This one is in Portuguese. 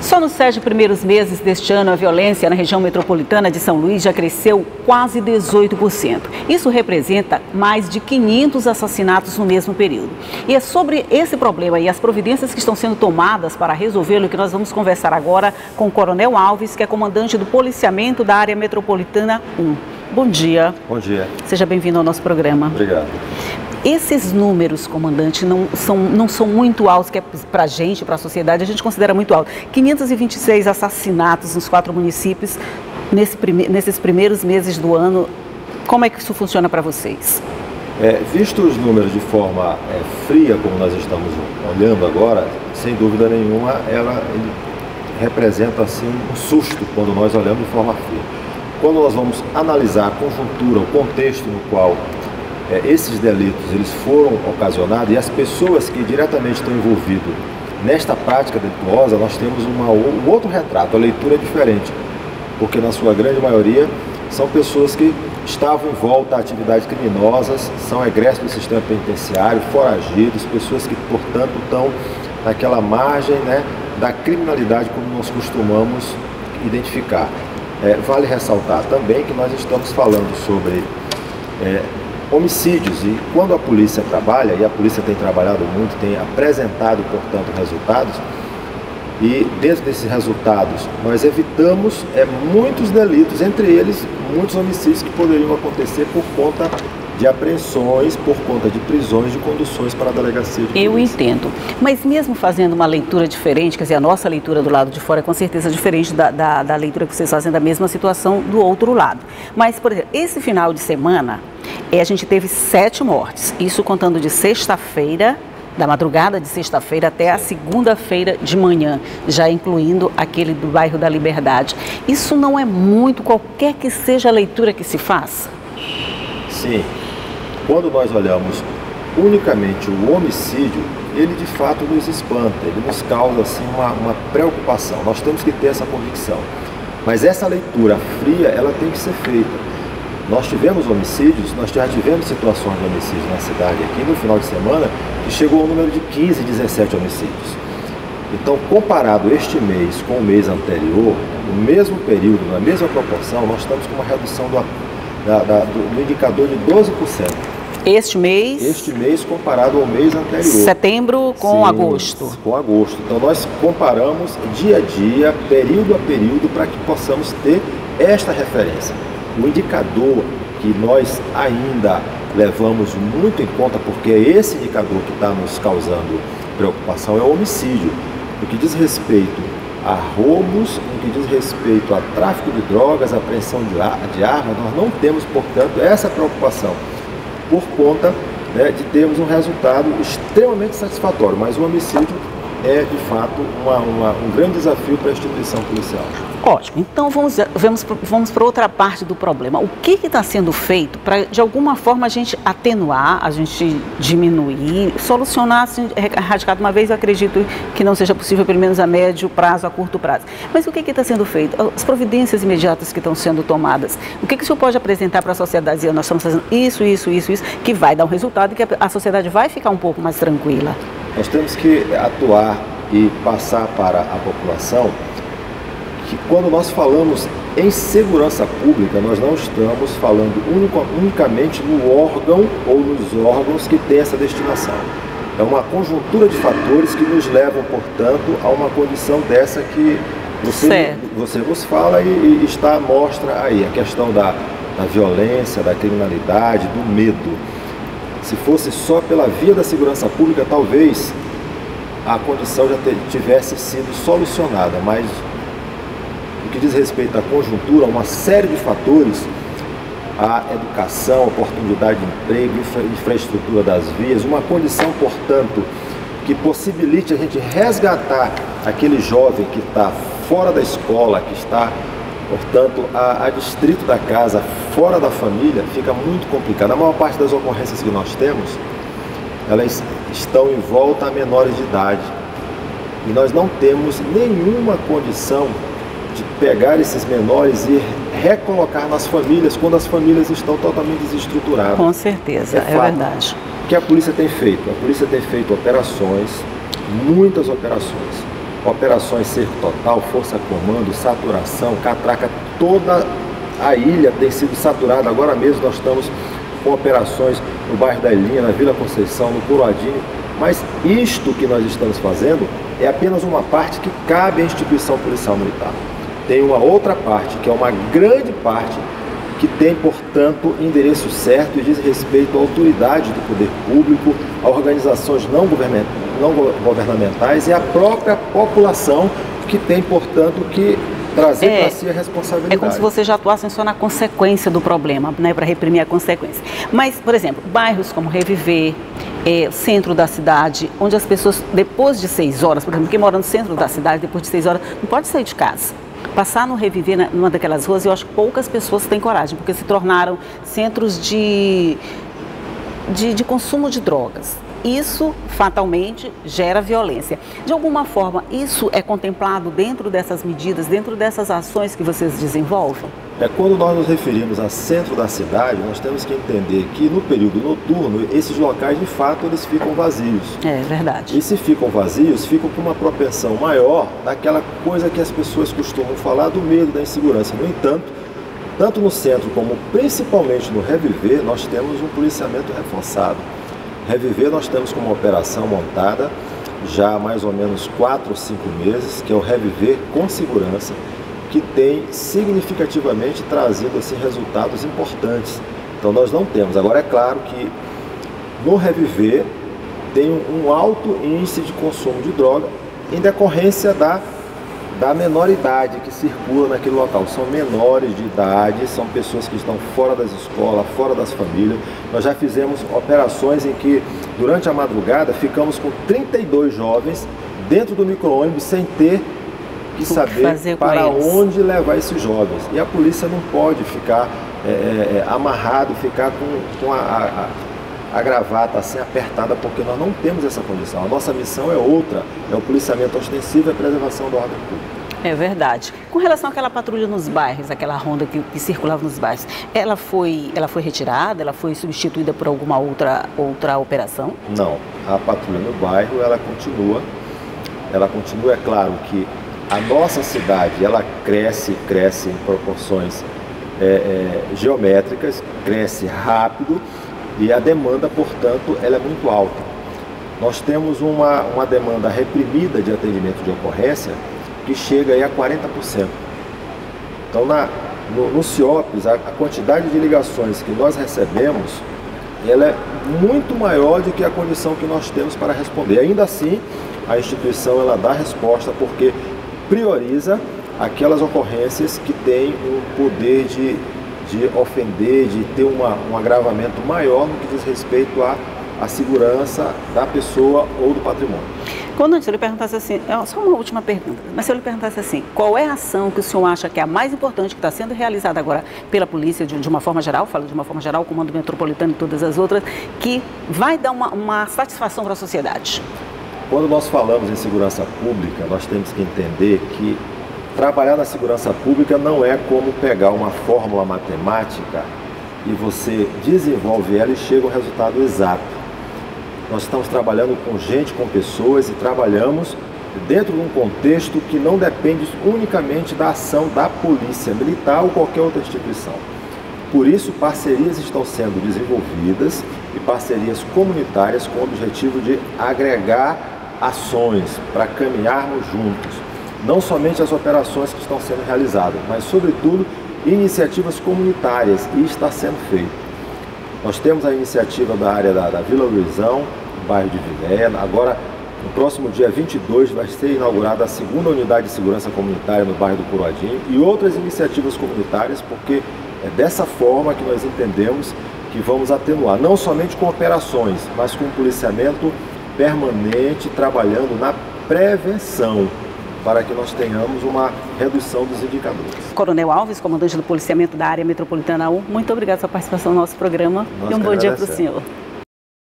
Só nos 7 primeiros meses deste ano, a violência na região metropolitana de São Luís já cresceu quase 18%. Isso representa mais de 500 assassinatos no mesmo período. E é sobre esse problema e as providências que estão sendo tomadas para resolvê-lo que nós vamos conversar agora com o Coronel Alves, que é comandante do policiamento da área metropolitana 1. Bom dia. Bom dia. Seja bem-vindo ao nosso programa. Obrigado. Esses números, comandante, não são muito altos, que é para a gente, para a sociedade, a gente considera muito alto. 526 assassinatos nos 4 municípios nesses primeiros meses do ano. Como é que isso funciona para vocês? Visto os números de forma fria, como nós estamos olhando agora, sem dúvida nenhuma, ele representa assim, um susto quando nós olhamos de forma fria. Quando nós vamos analisar a conjuntura, o contexto no qual esses delitos eles foram ocasionados e as pessoas que diretamente estão envolvidas nesta prática delituosa, nós temos um outro retrato, a leitura é diferente, porque na sua grande maioria são pessoas que estavam em volta a atividades criminosas, são egressos do sistema penitenciário, foragidos, pessoas que, portanto, estão naquela margem, da criminalidade como nós costumamos identificar. Vale ressaltar também que nós estamos falando sobre homicídios, e quando a polícia trabalha, e a polícia tem trabalhado muito, tem apresentado, portanto, resultados, e dentro desses resultados nós evitamos muitos delitos, entre eles muitos homicídios que poderiam acontecer por conta de apreensões, por conta de prisões, de conduções para a delegacia de polícia. Eu entendo, mas mesmo fazendo uma leitura diferente, quer dizer, a nossa leitura do lado de fora é com certeza diferente da leitura que vocês fazem da mesma situação do outro lado. Mas, por exemplo, esse final de semana, a gente teve 7 mortes, isso contando de sexta-feira, da madrugada de sexta-feira até a segunda-feira de manhã, já incluindo aquele do bairro da Liberdade. Isso não é muito, qualquer que seja a leitura que se faça? Sim. Quando nós olhamos unicamente o homicídio, ele de fato nos espanta, ele nos causa assim, uma preocupação. Nós temos que ter essa convicção. Mas essa leitura fria, ela tem que ser feita. Nós tivemos homicídios, nós já tivemos situações de homicídio na cidade aqui no final de semana, que chegou ao número de 15, 17 homicídios. Então, comparado este mês com o mês anterior, no mesmo período, na mesma proporção, nós estamos com uma redução do indicador de 12%. Este mês? Este mês comparado ao mês anterior. Setembro com agosto. Com agosto. Então nós comparamos dia a dia, período a período, para que possamos ter esta referência. O indicador que nós ainda levamos muito em conta, porque é esse indicador que está nos causando preocupação, é o homicídio. No que diz respeito a roubos, no que diz respeito a tráfico de drogas, apreensão de armas, nós não temos, portanto, essa preocupação, por conta de termos um resultado extremamente satisfatório, mas o homicídio é, de fato, um grande desafio para a instituição policial. Ótimo, então vamos para outra parte do problema. O que está sendo feito para, de alguma forma, a gente atenuar, a gente diminuir, solucionar, assim, erradicar de uma vez? Eu acredito que não seja possível, pelo menos a médio prazo, a curto prazo. Mas o que está sendo feito? As providências imediatas que estão sendo tomadas. O que o senhor pode apresentar para a sociedade, dizendo, nós estamos fazendo isso, que vai dar um resultado e que a sociedade vai ficar um pouco mais tranquila? Nós temos que atuar e passar para a população que quando nós falamos em segurança pública, nós não estamos falando unicamente no órgão ou nos órgãos que tem essa destinação. É uma conjuntura de fatores que nos levam, portanto, a uma condição dessa que você nos fala e mostra aí a questão da violência, da criminalidade, do medo. Se fosse só pela via da segurança pública, talvez a condição já tivesse sido solucionada, mas no que diz respeito à conjuntura, uma série de fatores, a educação, a oportunidade de emprego, infraestrutura das vias, uma condição, portanto, que possibilite a gente resgatar aquele jovem que está fora da escola, que está, portanto, a distrito da casa, fora da família, fica muito complicado. A maior parte das ocorrências que nós temos, elas estão em volta a menores de idade. E nós não temos nenhuma condição de pegar esses menores e recolocar nas famílias, quando as famílias estão totalmente desestruturadas. Com certeza, é verdade. O que a polícia tem feito? A polícia tem feito operações, muitas operações. operações Cerco Total, Força Comando, Saturação, Catraca, toda a ilha tem sido saturada. Agora mesmo nós estamos com operações no bairro da Ilhinha, na Vila Conceição, no Curuadinho, mas isto que nós estamos fazendo é apenas uma parte que cabe à instituição policial militar. Tem uma outra parte, que é uma grande parte, que tem, portanto, endereço certo e diz respeito à autoridade do poder público, a organizações não governamentais e à própria população, que tem, portanto, que trazer para si a responsabilidade. É como se você já atuasse só na consequência do problema, né, para reprimir a consequência. Mas, por exemplo, bairros como Reviver, centro da cidade, onde as pessoas, depois de 6 horas, por exemplo, quem mora no centro da cidade, depois de 6 horas, não pode sair de casa. Passar no Reviver, numa daquelas ruas, eu acho que poucas pessoas têm coragem, porque se tornaram centros de consumo de drogas. Isso, fatalmente, gera violência. De alguma forma, isso é contemplado dentro dessas medidas, dentro dessas ações que vocês desenvolvem? Quando nós nos referimos a centro da cidade, nós temos que entender que no período noturno, esses locais, de fato, eles ficam vazios. É verdade. E se ficam vazios, ficam com uma propensão maior daquela coisa que as pessoas costumam falar do medo, da insegurança. No entanto, tanto no centro como principalmente no Reviver, nós temos um policiamento reforçado. Reviver, nós temos como operação montada já há mais ou menos 4 ou 5 meses, que é o Reviver com Segurança, que tem significativamente trazido assim, resultados importantes. Então nós não temos. Agora é claro que no Reviver tem um alto índice de consumo de droga em decorrência da menoridade que circula naquele local. São menores de idade, são pessoas que estão fora das escolas, fora das famílias. Nós já fizemos operações em que, durante a madrugada, ficamos com 32 jovens dentro do micro-ônibus sem ter que saber para onde levar esses jovens. E a polícia não pode ficar amarrado, ficar com a gravata assim apertada, porque nós não temos essa condição. A nossa missão é outra, é o policiamento ostensivo e a preservação da ordem pública. É verdade. Com relação àquela patrulha nos bairros, aquela ronda que circulava nos bairros, ela foi retirada, ela foi substituída por alguma outra operação? Não, a patrulha no bairro, ela continua, é claro que a nossa cidade, ela cresce em proporções geométricas, cresce rápido, e a demanda, portanto, ela é muito alta. Nós temos uma demanda reprimida de atendimento de ocorrência que chega aí a 40%. Então, no CIOPS, a quantidade de ligações que nós recebemos, ela é muito maior do que a condição que nós temos para responder. Ainda assim, a instituição ela dá resposta porque prioriza aquelas ocorrências que têm um poder de ofender, de ter um agravamento maior no que diz respeito à segurança da pessoa ou do patrimônio. Quando eu lhe perguntasse assim, só uma última pergunta, mas se eu lhe perguntasse assim, qual é a ação que o senhor acha que é a mais importante, que está sendo realizada agora pela polícia, de uma forma geral, falo de uma forma geral, o Comando Metropolitano e todas as outras, que vai dar uma satisfação para a sociedade? Quando nós falamos em segurança pública, nós temos que entender que trabalhar na segurança pública não é como pegar uma fórmula matemática e você desenvolve ela e chega ao resultado exato. Nós estamos trabalhando com gente, com pessoas e trabalhamos dentro de um contexto que não depende unicamente da ação da polícia militar ou qualquer outra instituição. Por isso, parcerias estão sendo desenvolvidas e parcerias comunitárias com o objetivo de agregar ações para caminharmos juntos. Não somente as operações que estão sendo realizadas, mas, sobretudo, iniciativas comunitárias, e está sendo feito. Nós temos a iniciativa da área da Vila Luizão, bairro de Viléia. Agora, no próximo dia 22, vai ser inaugurada a 2ª unidade de segurança comunitária no bairro do Curuadinho e outras iniciativas comunitárias, porque é dessa forma que nós entendemos que vamos atenuar, não somente com operações, mas com policiamento permanente, trabalhando na prevenção, para que nós tenhamos uma redução dos indicadores. Coronel Alves, comandante do policiamento da área metropolitana 1, muito obrigado pela sua participação no nosso programa e um bom dia para o senhor.